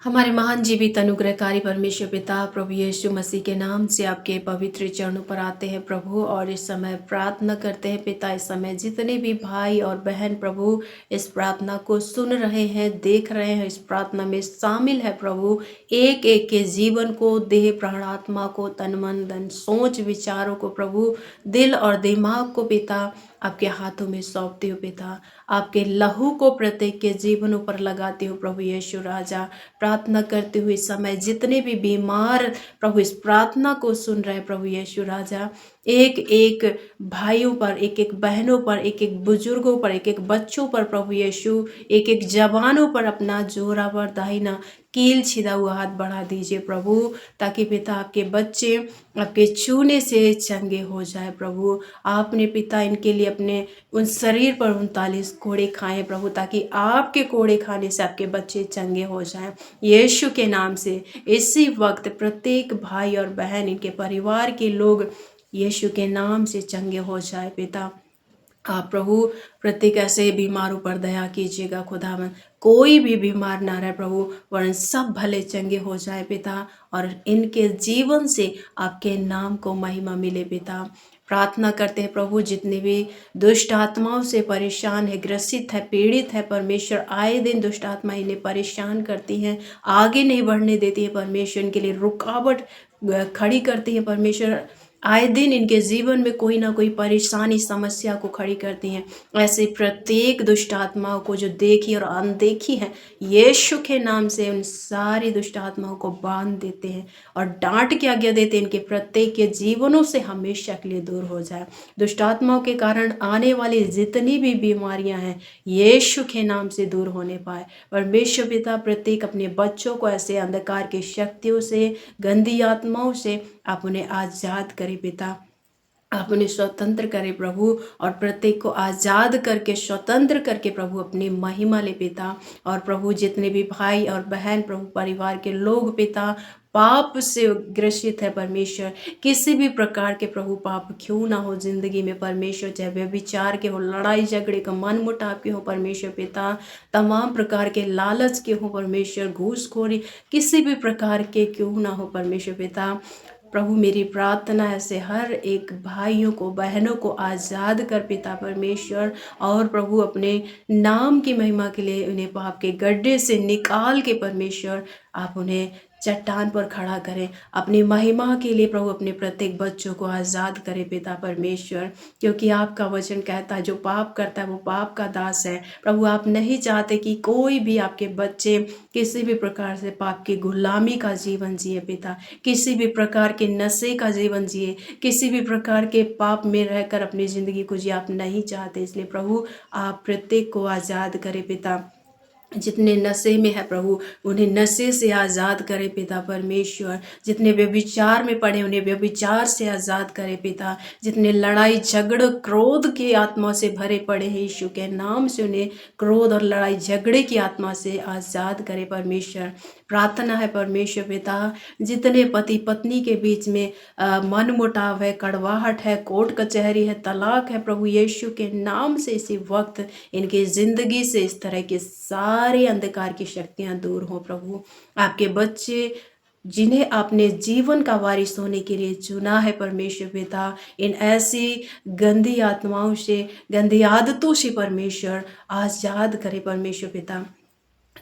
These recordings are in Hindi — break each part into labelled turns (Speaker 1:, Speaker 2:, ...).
Speaker 1: हमारे महान जीवित अनुग्रहकारी परमेश्वर पिता प्रभु यीशु मसीह के नाम से आपके पवित्र चरणों पर आते हैं प्रभु, और इस समय प्रार्थना करते हैं पिता। इस समय जितने भी भाई और बहन प्रभु इस प्रार्थना को सुन रहे हैं, देख रहे हैं, इस प्रार्थना में शामिल है प्रभु, एक एक के जीवन को, देह प्राण आत्मा को, तन मन धन सोच विचारों को प्रभु, दिल और दिमाग को पिता आपके हाथों में सौंपती हूँ पिता। आपके लहू को प्रत्येक के जीवनों पर लगाती हूँ प्रभु यीशु राजा। प्रार्थना करते हुए इस समय जितने भी बीमार प्रभु इस प्रार्थना को सुन रहे हैं प्रभु यीशु राजा, एक एक भाइयों पर, एक एक बहनों पर, एक एक बुजुर्गों पर, एक एक बच्चों पर प्रभु यीशु, एक एक जवानों पर अपना जोरावर दाहिना कील छिदा हुआ हाथ बढ़ा दीजिए प्रभु, ताकि पिता आपके बच्चे आपके छूने से चंगे हो जाए प्रभु। आपने पिता इनके लिए अपने उन शरीर पर 39 कोड़े खाए प्रभु, ताकि आपके कोड़े खाने से आपके बच्चे चंगे हो जाएं। यीशु के नाम से इसी वक्त प्रत्येक भाई और बहन, इनके परिवार के लोग यीशु के नाम से चंगे हो जाए पिता। आप प्रभु प्रत्येक ऐसे बीमारों पर दया कीजिएगा खुदावन, कोई भी बीमार ना रहे प्रभु, वरन सब भले चंगे हो जाए पिता, और इनके जीवन से आपके नाम को महिमा मिले पिता। प्रार्थना करते हैं प्रभु, जितने भी दुष्ट आत्माओं से परेशान है, ग्रसित है, पीड़ित है परमेश्वर, आए दिन दुष्ट आत्मा इन्हें परेशान करती हैं, आगे नहीं बढ़ने देती है परमेश्वर, इनके लिए रुकावट खड़ी करती है परमेश्वर, आए दिन इनके जीवन में कोई ना कोई परेशानी समस्या को खड़ी करती हैं। ऐसे प्रत्येक दुष्ट आत्माओं को जो देखी और अनदेखी है, यीशु के नाम से उन सारी दुष्ट आत्माओं को बांध देते हैं और डांट के आज्ञा देते हैं, इनके प्रत्येक के जीवनों से हमेशा के लिए दूर हो जाए। दुष्ट आत्माओं के कारण आने वाली जितनी भी बीमारियां हैं, यीशु के नाम से दूर होने पाए। परमेश्वर पिता प्रत्येक अपने बच्चों को ऐसे अंधकार की शक्तियों से, गंदी आत्माओं से आप उन्हें आजाद करें पिता, आप उन्हें स्वतंत्र करें प्रभु, और प्रत्येक को आज़ाद करके स्वतंत्र करके प्रभु अपनी महिमा ले पिता। और प्रभु जितने भी भाई और बहन प्रभु परिवार के लोग पिता पाप से ग्रसित है परमेश्वर, किसी भी प्रकार के प्रभु पाप क्यों ना हो जिंदगी में परमेश्वर, चाहे व्यभिचार के हो, लड़ाई झगड़े का, मन मुटाव के हो परमेश्वर पिता, तमाम प्रकार के लालच के हो परमेश्वर, घूसखोरी किसी भी प्रकार के क्यों ना हो परमेश्वर पिता। प्रभु मेरी प्रार्थना है से हर एक भाइयों को, बहनों को आज़ाद कर पिता परमेश्वर, और प्रभु अपने नाम की महिमा के लिए उन्हें पाप के गड्ढे से निकाल के परमेश्वर आप उन्हें चट्टान पर खड़ा करें। अपनी महिमा के लिए प्रभु अपने प्रत्येक बच्चों को आज़ाद करें पिता परमेश्वर, क्योंकि आपका वचन कहता है जो पाप करता है वो पाप का दास है। प्रभु आप नहीं चाहते कि कोई भी आपके बच्चे किसी भी प्रकार से पाप की गुलामी का जीवन जिए पिता, किसी भी प्रकार के नशे का जीवन जिए, किसी भी प्रकार के पाप में रहकर अपनी ज़िंदगी को जिए आप नहीं चाहते। इसलिए प्रभु आप प्रत्येक को आज़ाद करें पिता। जितने नशे में है प्रभु उन्हें नशे से आज़ाद करे पिता परमेश्वर, जितने व्यभिचार में पड़े उन्हें व्यभिचार से आज़ाद करे पिता, जितने लड़ाई झगड़ क्रोध की आत्मा से भरे पड़े हैं यीशु के नाम से उन्हें क्रोध और लड़ाई झगड़े की आत्मा से आज़ाद करे परमेश्वर। प्रार्थना है परमेश्वर पिता, जितने पति पत्नी के बीच में मन मुटाव है, कड़वाहट है, कोर्ट कचहरी है, तलाक है, प्रभु यीशु के नाम से इसी वक्त इनकी ज़िंदगी से इस तरह के सारे अंधकार की शक्तियां दूर हो प्रभु। आपके बच्चे जिन्हें आपने जीवन का वारिस होने के लिए चुना है परमेश्वर पिता, इन ऐसी गंदी आत्माओं से, गंदी आदतों से परमेश्वर आज़ाद करे परमेश्वर पिता,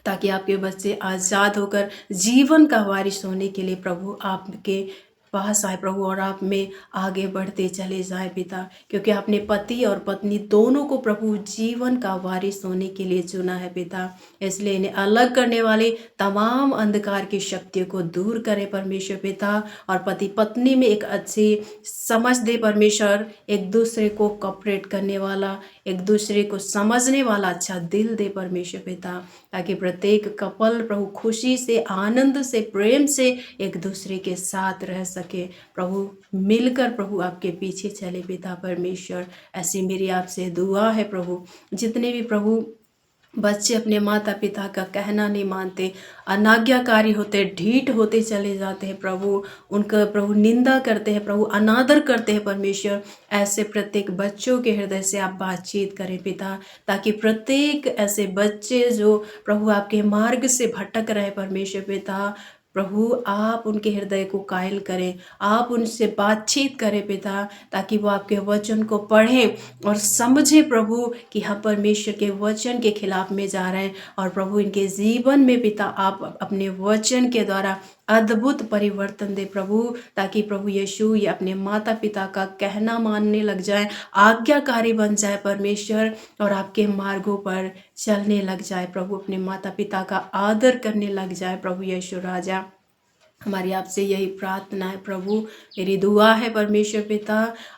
Speaker 1: ताकि आपके बच्चे आज़ाद होकर जीवन का वारिस होने के लिए प्रभु आपके पास आए प्रभु, और आप में आगे बढ़ते चले जाए पिता, क्योंकि आपने पति और पत्नी दोनों को प्रभु जीवन का वारिस होने के लिए चुना है पिता। इसलिए इन्हें अलग करने वाली तमाम अंधकार की शक्तियों को दूर करे परमेश्वर पिता, और पति पत्नी में एक अच्छी समझ दे परमेश्वर, एक दूसरे को कॉपरेट करने वाला, एक दूसरे को समझने वाला अच्छा दिल दे परमेश्वर पिता, ताकि प्रत्येक कपल प्रभु खुशी से, आनंद से, प्रेम से एक दूसरे के साथ रह सके प्रभु, मिलकर प्रभु आपके पीछे चले पिता परमेश्वर। ऐसी मेरी आपसे दुआ है प्रभु। जितने भी प्रभु बच्चे अपने माता पिता का कहना नहीं मानते, अनाज्ञाकारी होते, ढीठ होते चले जाते हैं प्रभु। उनका प्रभु निंदा करते हैं प्रभु, अनादर करते हैं परमेश्वर। ऐसे प्रत्येक बच्चों के हृदय से आप बातचीत करें पिता, ताकि प्रत्येक ऐसे बच्चे जो प्रभु आपके मार्ग से भटक रहे परमेश्वर पिता, प्रभु आप उनके हृदय को कायल करें, आप उनसे बातचीत करें पिता, ताकि वो आपके वचन को पढ़ें और समझें प्रभु कि हम परमेश्वर के वचन के खिलाफ में जा रहे हैं। और प्रभु इनके जीवन में पिता आप अपने वचन के द्वारा अद्भुत परिवर्तन दे प्रभु, ताकि प्रभु यीशु ये अपने माता पिता का कहना मानने लग जाए, आज्ञाकारी बन जाए परमेश्वर, और आपके मार्गों पर चलने लग जाए प्रभु, अपने माता पिता का आदर करने लग जाए प्रभु यीशु राजा। हमारी आपसे यही प्रार्थना है प्रभु, मेरी दुआ है परमेश्वर पिता,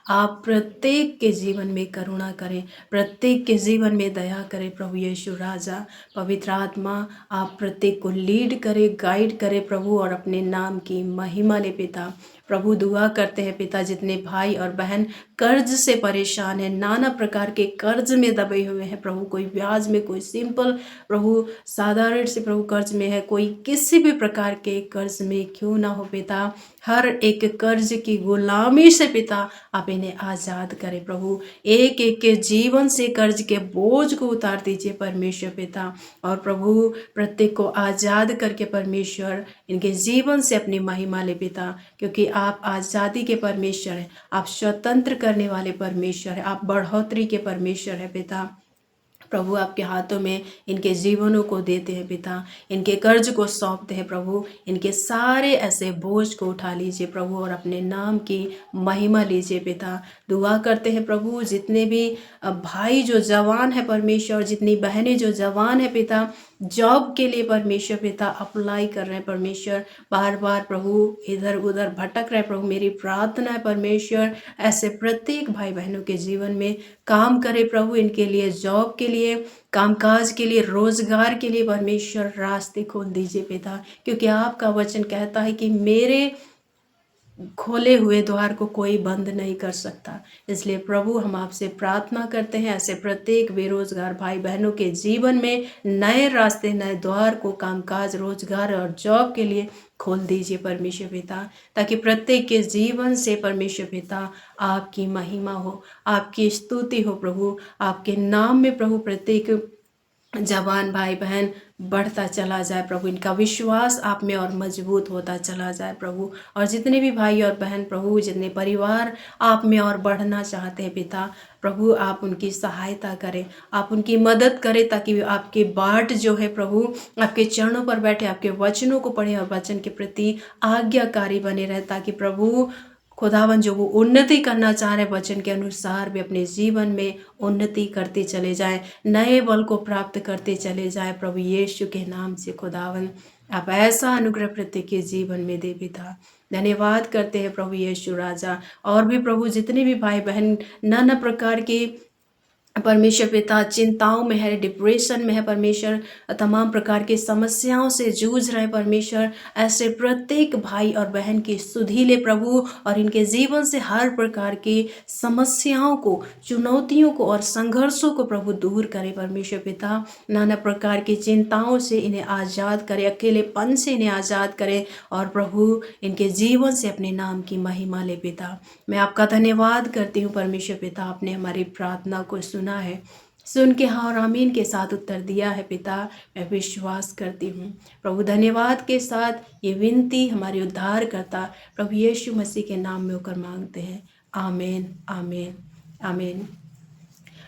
Speaker 1: आप प्रत्येक के जीवन में करुणा करें, प्रत्येक के जीवन में दया करें प्रभु यीशु राजा। पवित्र आत्मा आप प्रत्येक को लीड करे, गाइड करे प्रभु, और अपने नाम की महिमा ले पिता। प्रभु दुआ करते हैं पिता, जितने भाई और बहन कर्ज से परेशान हैं, नाना प्रकार के कर्ज में दबे हुए हैं प्रभु, कोई ब्याज में, कोई सिंपल प्रभु साधारण से प्रभु कर्ज में है, कोई किसी भी प्रकार के कर्ज में क्यों ना हो पिता, हर एक कर्ज की गुलामी से पिता आप इन्हें आज़ाद करें प्रभु। एक एक के जीवन से कर्ज के बोझ को उतार दीजिए परमेश्वर पिता, और प्रभु प्रत्येक को आज़ाद करके परमेश्वर इनके जीवन से अपनी महिमा ले पिता, क्योंकि आप आज़ादी के परमेश्वर हैं, आप स्वतंत्र करने वाले परमेश्वर हैं, आप बढ़ोतरी के परमेश्वर हैं पिता। प्रभु आपके हाथों में इनके जीवनों को देते हैं पिता, इनके कर्ज को सौंपते हैं प्रभु, इनके सारे ऐसे बोझ को उठा लीजिए प्रभु, और अपने नाम की महिमा लीजिए पिता। दुआ करते हैं प्रभु, जितने भी भाई जो जवान है परमेश्वर, जितनी बहनें जो जवान है पिता, जॉब के लिए परमेश्वर पिता अप्लाई कर रहे हैं परमेश्वर, बार बार प्रभु इधर उधर भटक रहे हैं प्रभु, मेरी प्रार्थना है परमेश्वर ऐसे प्रत्येक भाई बहनों के जीवन में काम करे प्रभु, इनके लिए जॉब के लिए, कामकाज के लिए, रोजगार के लिए परमेश्वर रास्ते खोल दीजिए पिता, क्योंकि आपका वचन कहता है कि मेरे खोले हुए द्वार को कोई बंद नहीं कर सकता। इसलिए प्रभु हम आपसे प्रार्थना करते हैं, ऐसे प्रत्येक बेरोजगार भाई बहनों के जीवन में नए रास्ते, नए द्वार को कामकाज, रोजगार और जॉब के लिए खोल दीजिए परमेश्वर पिता, ताकि प्रत्येक के जीवन से परमेश्वर पिता आपकी महिमा हो, आपकी स्तुति हो प्रभु, आपके नाम में प्रभु प्रत्येक जवान भाई बहन बढ़ता चला जाए प्रभु, इनका विश्वास आप में और मजबूत होता चला जाए प्रभु, और जितने भी भाई और बहन प्रभु, जितने परिवार आप में और बढ़ना चाहते हैं पिता, प्रभु आप उनकी सहायता करें, आप उनकी मदद करें, ताकि आपके बाट जो है प्रभु आपके चरणों पर बैठे, आपके वचनों को पढ़े और वचन के प्रति आज्ञाकारी बने रहे, ताकि प्रभु खुदावन जो वो उन्नति करना चाह रहे वचन के अनुसार भी अपने जीवन में उन्नति करते चले जाएं, नए बल को प्राप्त करते चले जाएं प्रभु यीशु के नाम से। खुदावन आप ऐसा अनुग्रह प्रत्येक के जीवन में दे पिता। धन्यवाद करते हैं प्रभु यीशु राजा। और भी प्रभु जितने भी भाई बहन नाना प्रकार के परमेश्वर पिता चिंताओं में है, डिप्रेशन में है परमेश्वर, तमाम प्रकार की समस्याओं से जूझ रहे परमेश्वर, ऐसे प्रत्येक भाई और बहन की सुधि ले प्रभु, और इनके जीवन से हर प्रकार की समस्याओं को, चुनौतियों को और संघर्षों को प्रभु दूर करे परमेश्वर पिता। नाना प्रकार की चिंताओं से इन्हें आज़ाद करे, अकेलेपन से इन्हें आज़ाद करे, और प्रभु इनके जीवन से अपने नाम की महिमा ले पिता। मैं आपका धन्यवाद करती हूँ परमेश्वर पिता, आपने हमारी प्रार्थना को सुना है, सुन के हाँ और आमीन के साथ उत्तर दिया है पिता, मैं विश्वास करती हूँ प्रभु। धन्यवाद के साथ ये विनती हमारे उद्धार करता प्रभु यीशु मसीह के नाम में होकर मांगते हैं, आमीन आमीन आमीन।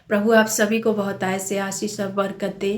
Speaker 1: प्रभु आप सभी को बहुत ऐसे आशीष और बरकत दे।